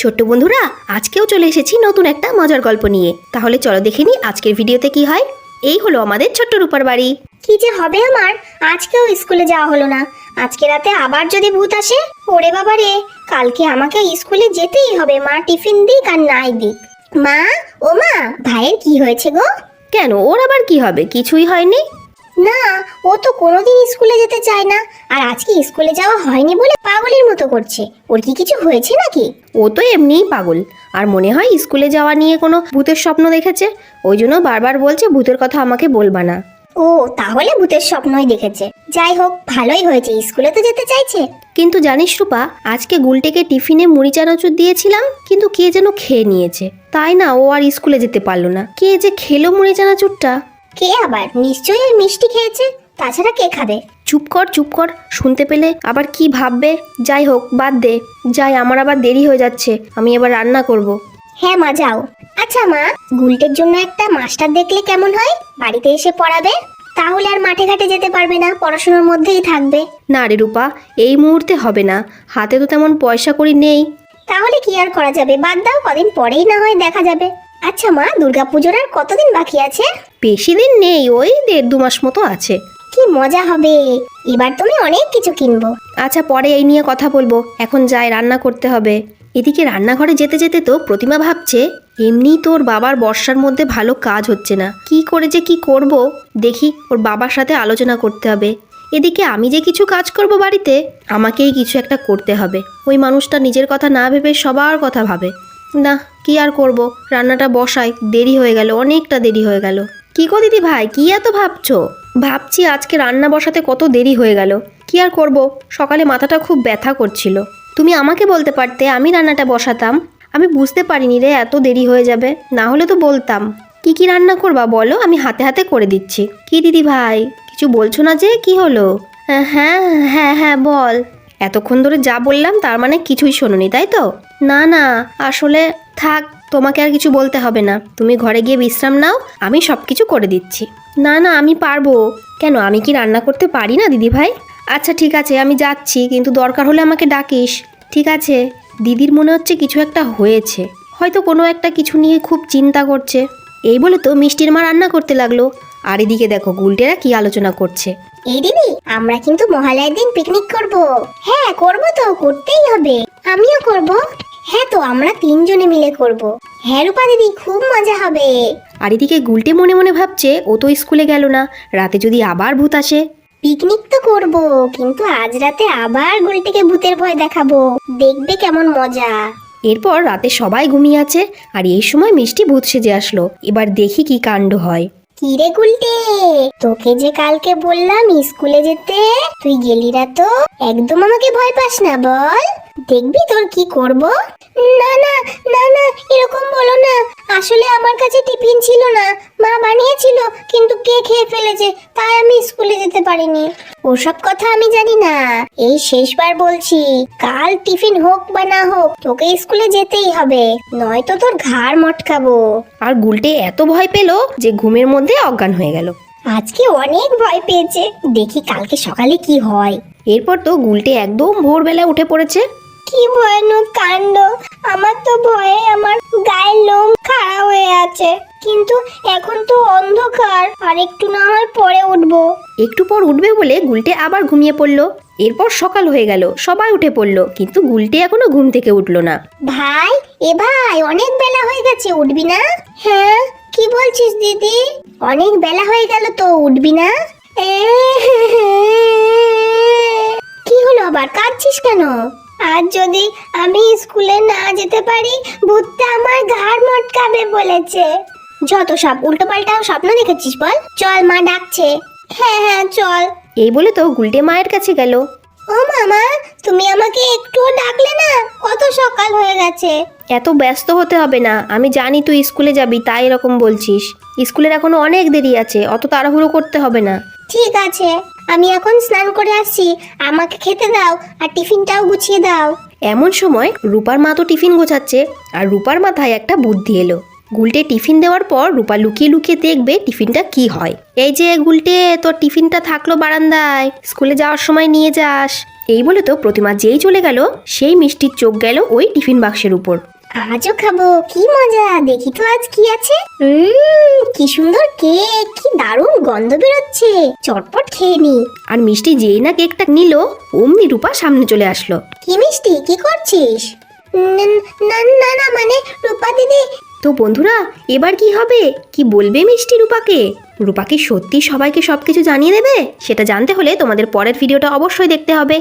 ছোট্ট বন্ধুরা, আজকেও চলে এসেছি নতুন একটা মজার গল্প নিয়ে। তাহলে চলো দেখে নিই আজকের ভিডিওতে কি হয়। এই হলো আমাদের ছোট্ট রূপার বাড়ি। কি যে হবে আমার, আজকেও স্কুলে যাওয়া হলো না। আজকে রাতে আবার যদি ভূত আসে, ওরে বাবা রে, কালকে আমাকে স্কুলে যেতেই হবে, মা টিফিন দিক আর নাই দিক। মা, ও মা, ভাইয়ের কি হয়েছে গো? কেন, ওর আবার কি হবে? কিছুই হয়নি। না, ও তো কোনোদিন স্কুলে যেতে চায় না, আর আজকে স্কুলে যাওয়া হয়নি বলে পাগলের মতো করছে। ওর কি কিছু হয়েছে নাকি? ও তো এমনিই পাগল, আর মনে হয় স্কুলে যাওয়া নিয়ে কোনো ভূতের স্বপ্ন দেখেছে, ওই জন্য বারবার বলছে ভূতের কথা আমাকে বলবা না। ও তাহলে ভূতের স্বপ্নই দেখেছে। যাই হোক, ভালোই হয়েছে, স্কুলে তো যেতে চাইছে। কিন্তু জানিস রূপা, আজকে গুলটেকে টিফিনে মুড়ি চানাচুর দিয়েছিলাম, কিন্তু কে যেন খেয়ে নিয়েছে, তাই না ও আর স্কুলে যেতে পারলো না। কে যে খেলো মুড়ি চানাচুরটা? কে আবার? নিশ্চয়ই ওই মিষ্টি খেয়েছে, তাছাড়া কে খাবে? চুপ কর চুপ কর, শুনতে পেলে আবার কি ভাববে। যাই হোক, বাদ দে। যাই, আমার আবার দেরি হয়ে যাচ্ছে, আমি এবার রান্না করব। হ্যাঁ মা, যাও। আচ্ছা মা, গুলটের জন্য একটা মাস্টার দেখলে কেমন হয়? বাড়িতে এসে পড়াবে, তাহলে আর মাঠে ঘাটে যেতে পারবে না, পড়াশোনার মধ্যেই থাকবে। না রে রূপা, এই মুহূর্তে হবে না, হাতে তো তেমন পয়সা কড়ি নেই। তাহলে কি আর করা যাবে, বাদ দাও, কদিন পরেই না হয় দেখা যাবে। আচ্ছা মা, দুর্গাপুজোর আর কতদিন বাকি আছে? বেশি দিন নেই, ওই 1.5-2 মাস মতো আছে। কি মজা হবে, এবার তুমি অনেক কিছু কিনবো। আচ্ছা, পরে এই নিয়ে কথা বলবো, এখন যাই, রান্না করতে হবে। এদিকে রান্নাঘরে যেতে যেতে তো প্রতিমা ভাবছে, এমনি তোর বাবার বর্ষার মধ্যে ভালো কাজ হচ্ছে না, কি করে যে কি করব, দেখি ওর বাবার সাথে আলোচনা করতে হবে। এদিকে আমি যে কিছু কাজ করব বাড়িতে, আমাকেই কিছু একটা করতে হবে। ওই মানুষটা নিজের কথা না ভেবে সবার কথা ভাবে। না, কি আর করব, রান্নাটা বসাই, দেরি হয়ে গেল, অনেকটা দেরি হয়ে গেল। কি গো দিদি ভাই, কি এত ভাবছো? ভাবছি আজকে রান্না বসাতে কত দেরি হয়ে গেল। কি আর করব, সকালে মাথাটা খুব ব্যথা করছিল। তুমি আমাকে বলতে পারতে, আমি রান্নাটা বসাতাম। আমি বুঝতে পারিনি রে এত দেরি হয়ে যাবে, না হলে তো বলতাম। কি কি রান্না করবা বলো, আমি হাতে হাতে করে দিচ্ছি। কি দিদি ভাই, কিছু বলছো না যে? কি হলো? হ্যাঁ হ্যাঁ হ্যাঁ বল। এতক্ষণ ধরে যা বললাম তার মানে কিছুই শোনোনি, তাই তো? না না, আসলে থাক, তোমাকে আর কিছু বলতে হবে না, তুমি ঘরে গিয়ে বিশ্রাম নাও, আমি সব কিছু করে দিচ্ছি। না না, আমি পারবো। কেন, আমি কি রান্না করতে পারি না দিদি ভাই? আচ্ছা ঠিক আছে, আমি যাচ্ছি, কিন্তু দরকার হলে আমাকে ডাকিস। ঠিক আছে। দিদির মনে হচ্ছে কিছু একটা হয়েছে, হয়তো কোনো একটা কিছু নিয়ে খুব চিন্তা করছে। এই বলে তো মিষ্টির মা রান্না করতে লাগলো, আর এদিকে দেখো গুলটেরা কি আলোচনা করছে। এই দিদি, আমরা কিন্তু মহালয়ার দিন পিকনিক করব। হ্যাঁ করব তো, করতেই হবে। আমিও করব। হ্যাঁ তো, আমরা 3 জনে মিলে করব। হ্যাঁ রূপা দিদি, খুব মজা হবে। আর এদিকে গুলটে মনে মনে ভাবছে, ও তো স্কুলে গেল না, রাতে যদি আবার ভূত আসে। পিকনিক তো করব, কিন্তু আজ রাতে আবার গুলটিকে ভূতের ভয় দেখাবো, দেখবে কেমন মজা। এরপর রাতে সবাই ঘুমিয়ে আছে, আর এই সময় মিষ্টি ভূত সেজে আসলো। এবার দেখি কি কাণ্ড হয়। কি রে গুলটে, তোকে যে কালকে বললাম স্কুলে যেতে, তুই গেলি না তো? একদম আমাকে ভয় পাস না, বল, দেখবি তোর কি করব। না না না না, এরকম বলো না, আসলে আমার কাছে টিফিন ছিল না, মা বানিয়েছিল, কিন্তু কে খেয়ে ফেলেছে, তাই আমি স্কুলে যেতে পারিনি। ওসব কথা আমি জানি না, এই শেষবার বলছি, কাল টিফিন হোক বা না হোক, তোকে স্কুলে যেতেই হবে, নয়তো তোর ঘাড় মটকাবো। আর গুলটে এত ভয় পেল যে ঘুমের মধ্যে অজ্ঞান হয়ে গেল। আজকে অনেক ভয় পেয়েছে, দেখি কালকে সকালে কি হয়। এরপর তো গুলটে একদম ভোরবেলা উঠে পড়েছে। কি ভয়ানক কাণ্ড, আমার তো ভয়ে আমার গায়ের লোম খাড়া হয়ে আছে, কিন্তু এখন তো অন্ধকার, আর একটু না হয় পরে উঠবো। একটু পর উঠবে বলে গুলটে আবার ঘুমিয়ে পড়লো। এরপর সকাল হয়ে গেল, সবাই উঠে পড়লো, কিন্তু গুলটে এখনো ঘুম থেকে উঠলো না। ভাই, এ ভাই, অনেক বেলা হয়ে গেছে, উঠবি না? হ্যাঁ, কি বলছিস দিদি? অনেক বেলা হয়ে গেল তো, উঠবি না? কি হলো আবার, কাঁদছিস কেন? আজ যদি আমি স্কুলে না যেতে পারি, ভূতটা আমার ঘাড় মটকাবে বলেছে। যত সব উল্টোপাল্টা স্বপ্ন দেখেছিস বল, চল মা ডাকছে। হ্যাঁ হ্যাঁ চল। এই বলে তো গুলটে মায়ের কাছে গেল। ও মামা, তুমি আমাকে একটুও ডাকলে না, কত সকাল হয়ে গেছে। এত ব্যস্ত হতে হবে না, আমি জানি তুই স্কুলে যাবি, তাই এরকম বলছিস। স্কুলের এখনো অনেক দেরি আছে, অত তাড়াহুড়ো করতে হবে না। ঠিক আছে, আমি এখন স্নান করে আসছি, আমাকে খেতে দাও, আর টিফিনটাও গুছিয়ে দাও। এমন সময় রূপার মা তো টিফিন গোছাচ্ছে, আর রূপার মাথায় একটা বুদ্ধি এলো। গুলটে টিফিন দেওয়ার পর রূপা লুকিয়ে লুকিয়ে দেখবে টিফিনটা কি হয়। এই যে গুলটে, তোর টিফিনটা থাকলো বারান্দায়, স্কুলে যাওয়ার সময় নিয়ে যাস। এই বলে তো প্রতিমা যেই চলে গেল সেই মিষ্টির চোখ গেল ওই টিফিন বাক্সের উপর। আজও খাবো, কি মজা! দেখি তো আজ কি আছে। কি সুন্দর কেক, কি দারুণ গন্ধ বেরোচ্ছে, চটপট খেয়ে নি। আর মিষ্টি যেই না কেকটা নিল অমনি রূপা সামনে চলে আসলো। কি মিষ্টি, কি করছিস? না না না, মানে রূপা দিদি। তো বন্ধুরা এবার কি হবে, কি বলবে মিষ্টি রূপাকে? রূপা কি সত্যি সবাইকে সবকিছু জানিয়ে দেবে? সেটা জানতে হলে তোমাদের পরের ভিডিওটা অবশ্যই দেখতে হবে।